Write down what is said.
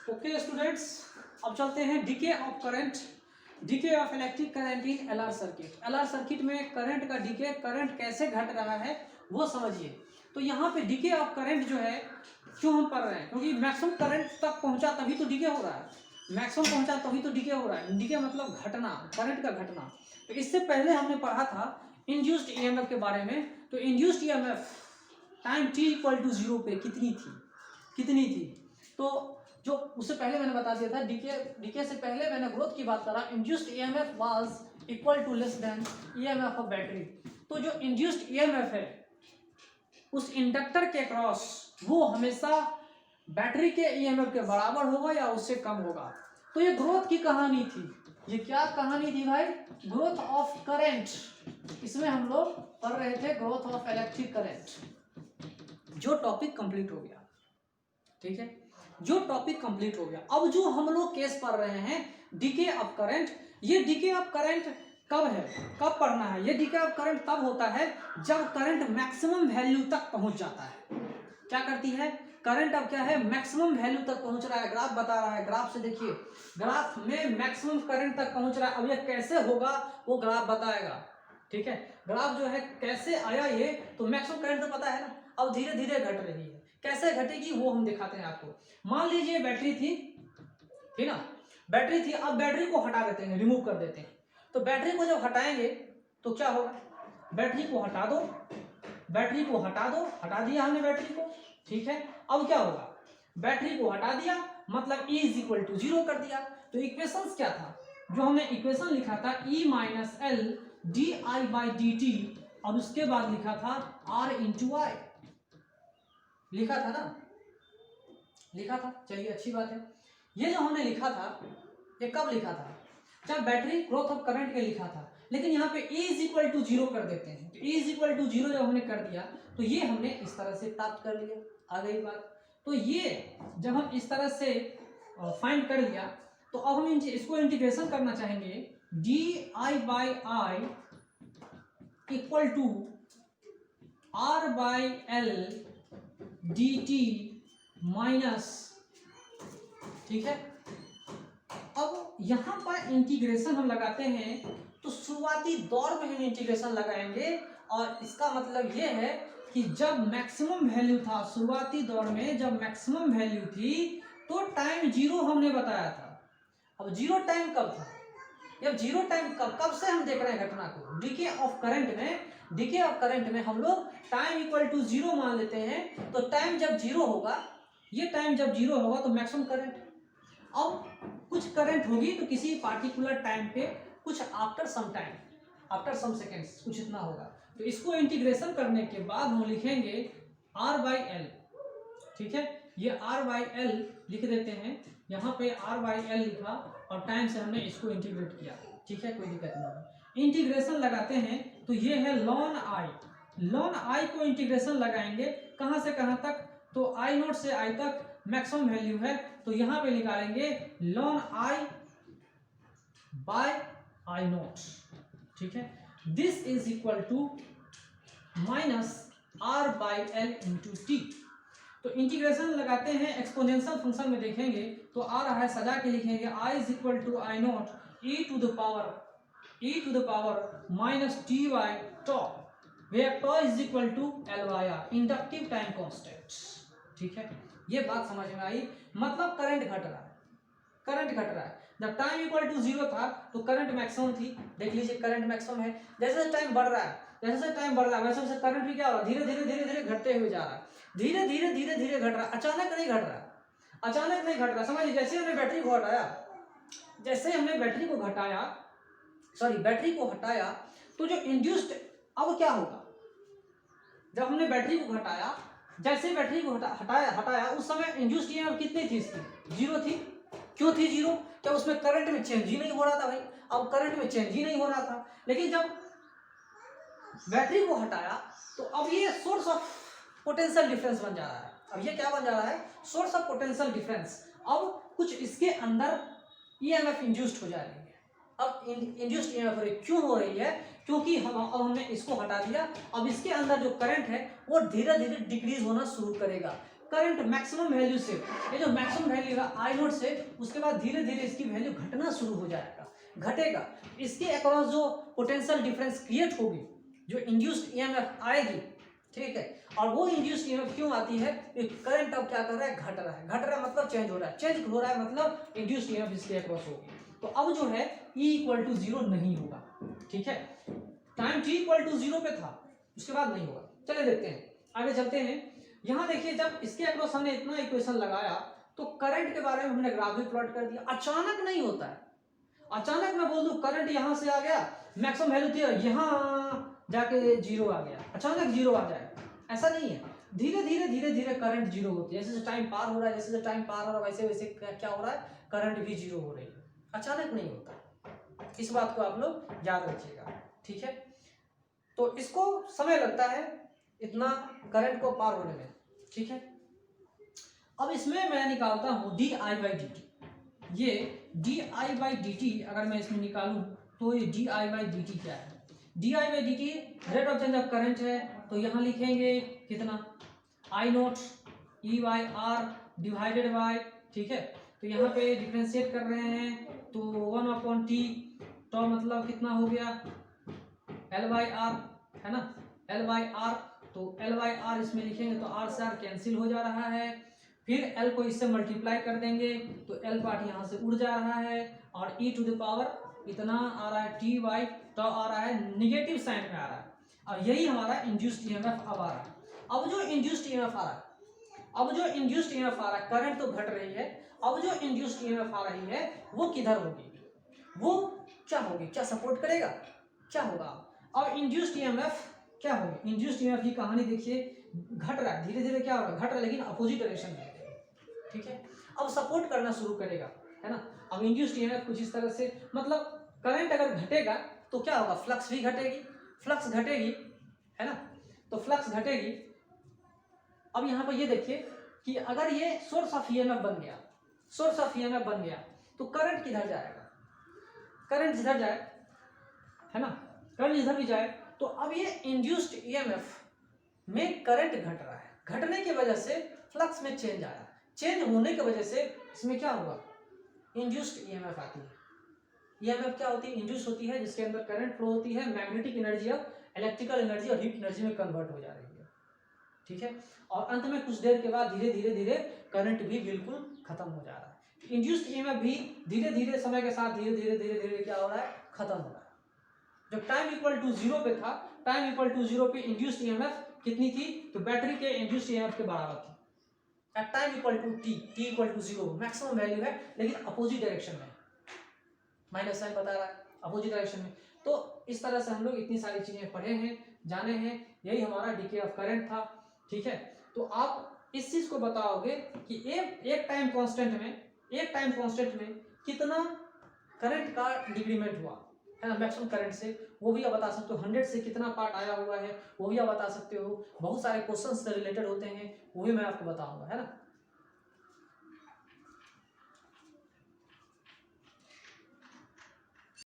Okay students, अब चलते हैं DK of current, DK of electric current in LR circuit. LR circuit में current का डीके, करंट कैसे घट रहा है वो समझिए। तो यहाँ पे डीके ऑफ करंट जो है क्यों हम पढ़ रहे हैं, क्योंकि मैक्सिमम करंट तक पहुंचा तभी तो डीके हो रहा है, मैक्सिमम पहुंचा तभी तो डीके हो रहा है। डीके मतलब घटना, करंट का घटना। तो इससे पहले हमने पढ़ा था इंड्यूस्ड ईएमएफ के बारे में। तो induced EMF time t equal to 0 पे कितनी थी। तो जो उससे पहले मैंने बता दिया था, डीके से पहले मैंने ग्रोथ की बात करा। Induced EMF was equal to less than EMF of battery. तो जो इंड्यूस्ड ईएमएफ है उस इंडक्टर के क्रॉस वो हमेशा बैटरी के ईएमएफ के बराबर होगा या उससे कम होगा। तो ये ग्रोथ की कहानी थी। ये क्या कहानी थी भाई? Growth of current. इसमें हम लोग पढ़ रहे थे ग्रोथ ऑफ इलेक्ट्रिक करंट। जो टॉपिक कंप्लीट हो गया, ठीक है, जो टॉपिक कंप्लीट हो गया। अब जो हम लोग केस पढ़ रहे हैं डीके ऑफ करंट, ये डीके ऑफ करंट कब है, कब पढ़ना है? ये डीके ऑफ करंट तब होता है जब करंट मैक्सिमम वैल्यू तक पहुंच जाता है। क्या करती है करंट? अब क्या है, मैक्सिमम वैल्यू तक पहुंच रहा है। ग्राफ बता रहा है, ग्राफ से देखिए, ग्राफ में मैक्सिमम करंट तक पहुंच रहा है। अब ये कैसे होगा वो ग्राफ बताएगा, ठीक है। ग्राफ जो है कैसे आया ये, तो मैक्सिमम करंट तो पता है ना, अब धीरे धीरे घट रही है। कैसे घटेगी वो हम दिखाते हैं आपको। मान लीजिए बैटरी थी, ठीक ना, बैटरी थी। अब बैटरी को हटा देते हैं, रिमूव कर देते हैं। तो बैटरी को जब हटाएंगे तो क्या होगा? बैटरी को हटा दो, बैटरी को हटा दो, हटा दिया हमने बैटरी को, ठीक है। अब क्या होगा? बैटरी को हटा दिया मतलब E इज इक्वल टू 0 कर दिया। तो इक्वेशन क्या था जो हमने इक्वेशन लिखा था? E minus L D I by D T. अब उसके बाद लिखा था R इंटू आई, लिखा था ना, लिखा था। चलिए अच्छी बात है। ये जो हमने लिखा था ये कब लिखा था? जब बैटरी ग्रोथ ऑफ करंट के लिखा था। लेकिन यहाँ पे E इज इक्वल टू 0 कर देते हैं। तो E इज इक्वल टू 0 जब हमने कर दिया तो ये हमने इस तरह से प्राप्त कर लिया। आ गई बात। तो ये जब हम इस तरह से फाइंड कर लिया तो अब हम इसको इंटीग्रेशन करना चाहेंगे। D I by I equal to R by L D T minus, ठीक है। अब यहां पर इंटीग्रेशन हम लगाते हैं तो शुरुआती दौर में हम इंटीग्रेशन लगाएंगे, और इसका मतलब यह है कि जब मैक्सिमम वैल्यू था, शुरुआती दौर में जब मैक्सिमम वैल्यू थी तो टाइम 0 हमने बताया था। अब 0 टाइम कब था? जब 0 टाइम कब से हम देख रहे हैं घटना को? डीके ऑफ करंट में, डीके ऑफ करंट में हम लोग टाइम इक्वल टू 0 मान लेते हैं। तो टाइम जब 0 होगा, ये टाइम जब 0 होगा तो मैक्सिमम करंट। अब कुछ करंट होगी तो किसी पार्टिकुलर टाइम पे, कुछ after some time, after some seconds, कुछ इतना होगा। तो इसको इंटीग्रेशन करने के बाद हम लिखेंगे R बाई एल, ठीक है। ये R बाई एल लिख देते हैं, यहाँ पे R बाई एल लिखा और टाइम से हमने इसको इंटीग्रेट किया, ठीक है, कोई दिक्कत नहीं। इंटीग्रेशन लगाते हैं तो ये है लॉन आई, लॉन आई को इंटीग्रेशन लगाएंगे कहाँ से कहाँ तक? तो आई नोट से आई तक मैक्सिमम वैल्यू है, तो यहाँ पे निकालेंगे ln I by I naught, ठीक है। This is equal to minus R by L into T. तो इंटीग्रेशन लगाते हैं, एक्सपोनेंशियल फंक्शन में देखेंगे तो आ रहा है, सजा के लिखेंगे I is equal to I naught E to the power minus T by tau, where tau is equal to L by R, inductive time constant, ठीक है। ये बात समझ में आई? मतलब करंट घट रहा है, करंट घट रहा है। जब टाइम इक्वल टू 0 था तो करंट मैक्सिमम थी, देख लीजिए करंट मैक्सिमम है। जैसे टाइम बढ़ रहा है, जैसे टाइम बढ़ रहा है वैसे करंट भी क्या हो रहा है? धीरे धीरे धीरे धीरे घटते हुए जा रहा है, धीरे धीरे धीरे धीरे घट रहा है। अचानक नहीं घट रहा, अचानक नहीं घट रहा। समझिए, जैसे हमने बैटरी को हटाया, जैसे हमने बैटरी को घटाया, सॉरी बैटरी को हटाया, तो जो इंड्यूस्ड, अब क्या होगा? जब हमने बैटरी को घटाया, जैसे बैटरी को हटाया उस समय इंड्यूस्ड ईएमएफ कितनी थी? इसकी 0 थी। क्यों थी 0? क्या उसमें करंट में चेंज ही नहीं हो रहा था भाई? अब करंट में चेंज ही नहीं हो रहा था। लेकिन जब बैटरी को हटाया तो अब ये सोर्स ऑफ पोटेंशियल डिफरेंस बन जा रहा है। अब ये क्या बन जा रहा है? Source of potential difference. अब कुछ इसके अंदर ईएमएफ इंड्यूस्ड हो जा रही है। अब इंड्यूस्ड ईएमएफ क्यों हो रही है? क्योंकि अब हमने इसको हटा दिया। अब इसके अंदर जो करंट है वो धीरे धीरे डिक्रीज होना शुरू करेगा। करंट मैक्सिमम वैल्यू से, ये जो मैक्सिमम वैल्यू है आई नोट से, उसके बाद धीरे धीरे इसकी वैल्यू घटना शुरू हो जाएगा, घटेगा। इसके अक्रॉस जो पोटेंशियल डिफरेंस क्रिएट होगी, जो इंड्यूस्ड ईएमएफ आएगी, ठीक है, और वो इंड्यूस्ड ईएमएफ क्यों आती है, करंट अब क्या कर रहा है, घट रहा है, घट रहा है मतलब चेंज हो रहा है, चेंज हो रहा है मतलब इंड्यूस्ड ईएमएफ इसके अक्रॉस होगी। तो अब जो है E इक्वल टू 0 नहीं होगा, ठीक है, टाइम t इक्वल टू 0 पे था, उसके बाद नहीं होगा। चलिए देखते हैं, आगे चलते हैं। यहाँ देखिए, जब इसके अक्रॉस हमने इतना इक्वेशन लगाया तो करंट के बारे में हमने ग्राफ भी प्लॉट कर दिया। अचानक नहीं होता है, अचानक मैं बोल दूं करंट यहाँ से आ गया, मैक्सिमम वैल्यू थी, यहाँ जाके 0 आ गया, अचानक 0 आ जाए, ऐसा नहीं है। धीरे धीरे करंट 0 होती है, जैसे जैसे टाइम पार हो रहा है, जैसे जैसे टाइम पार हो रहा है, वैसे वैसे क्या हो रहा है, करंट भी 0 हो रही है, अचानक नहीं होता। इस बात को आप लोग याद रखिएगा, ठीक है। तो इसको समय लगता है इतना करंट को पार होने में, ठीक है। अब इसमें मैं निकालता हूं di/dt, ये di/dt अगर मैं इसमें निकालूं तो ये di/dt क्या है, di/dt rate of change of current है, तो यहां लिखेंगे कितना, आई नोट E/R डिवाइडेड बाय, ठीक है, तो यहाँ पे डिफरेंशिएट कर रहे हैं तो 1/t, तो मतलब कितना हो गया L/R, है ना, L/R, तो L/R इसमें लिखेंगे तो R से R कैंसिल हो जा रहा है, फिर L को इससे मल्टीप्लाई कर देंगे तो L पार्ट यहाँ से उड़ जा रहा है, और e टू द पावर इतना आ रहा है t बाई तो आ रहा है, निगेटिव साइन में आ रहा है, और यही हमारा इंड्यूस्ड ईएमएफ अब आ रहा है। अब जो इंड्यूस्ड ईएमएफ आ रहा है, अब जो इंड्यूस्ड ईएमएफ आ रहा है, करंट तो घट रही है, अब जो इंड्यूस्ड ईएमएफ आ रही है वो किधर होगी, वो क्या होगी, क्या सपोर्ट करेगा, क्या होगा। अब इंड्यूस्ड ईएमएफ क्या होगी, इंड्यूस्ड ईएमएफ की कहानी देखिए, घट रहा है, धीरे धीरे क्या होगा, घट रहा है, लेकिन अपोजिट डायरेक्शन में, ठीक है। अब सपोर्ट करना शुरू करेगा, है ना। अब इंड्यूस्ड ईएमएफ कुछ इस तरह से, मतलब करंट अगर घटेगा तो क्या होगा, फ्लक्स भी घटेगी, फ्लक्स घटेगी, है ना, तो फ्लक्स घटेगी। अब यहाँ पर ये देखिए कि अगर ये सोर्स ऑफ ईएमएफ बन गया, सोर्स ऑफ ईएमएफ बन गया, तो करंट किधर जाएगा, करंट जिधर जाए, है ना, करंट जिधर भी जाए, तो अब ये इंड्यूस्ड ईएमएफ में करंट घट रहा है, घटने की वजह से फ्लक्स में चेंज आया, चेंज होने की वजह से इसमें क्या होगा, इंड्यूस्ड ईएमएफ आती है। ईएमएफ क्या होती है, इंड्यूस होती है, जिसके अंदर करंट फ्लो होती है, मैग्नेटिक एनर्जी अब इलेक्ट्रिकल एनर्जी और हीट एनर्जी में कन्वर्ट हो जा रही है, ठीक है, और अंत में कुछ देर के बाद धीरे धीरे करंट भी बिल्कुल खत्म हो जा रहा है। इंड्यूस्ड ईएमएफ भी धीरे धीरे समय के साथ धीरे धीरे क्या हो रहा है, खत्म हो रहा है। जब टाइम इक्वल टू 0 पे था, टाइम इक्वल टू 0 पे इंड्यूस्ड ईएमएफ कितनी थी, तो बैटरी के इंड्यूस्ड ईएमएफ के बराबर थी। At time equal to t equal to 0 maximum value है, लेकिन अपोजिट डायरेक्शन में, माइनस साइन बता रहा है, अपोजिट डायरेक्शन में। तो इस तरह से हम लोग इतनी सारी चीजें पढ़े हैं, जाने हैं, यही हमारा डीके ऑफ करंट था, ठीक है। तो आप इस चीज को बताओगे कि एक टाइम कांस्टेंट में कितना करंट का डिक्रीमेंट हुआ, है ना, मैक्सिमम करंट से, वो भी आप बता सकते हो, 100 से कितना पार्ट आया हुआ है वो भी आप बता सकते हो, बहुत सारे क्वेश्चन से रिलेटेड होते हैं, वो भी मैं आपको बताऊंगा, है ना।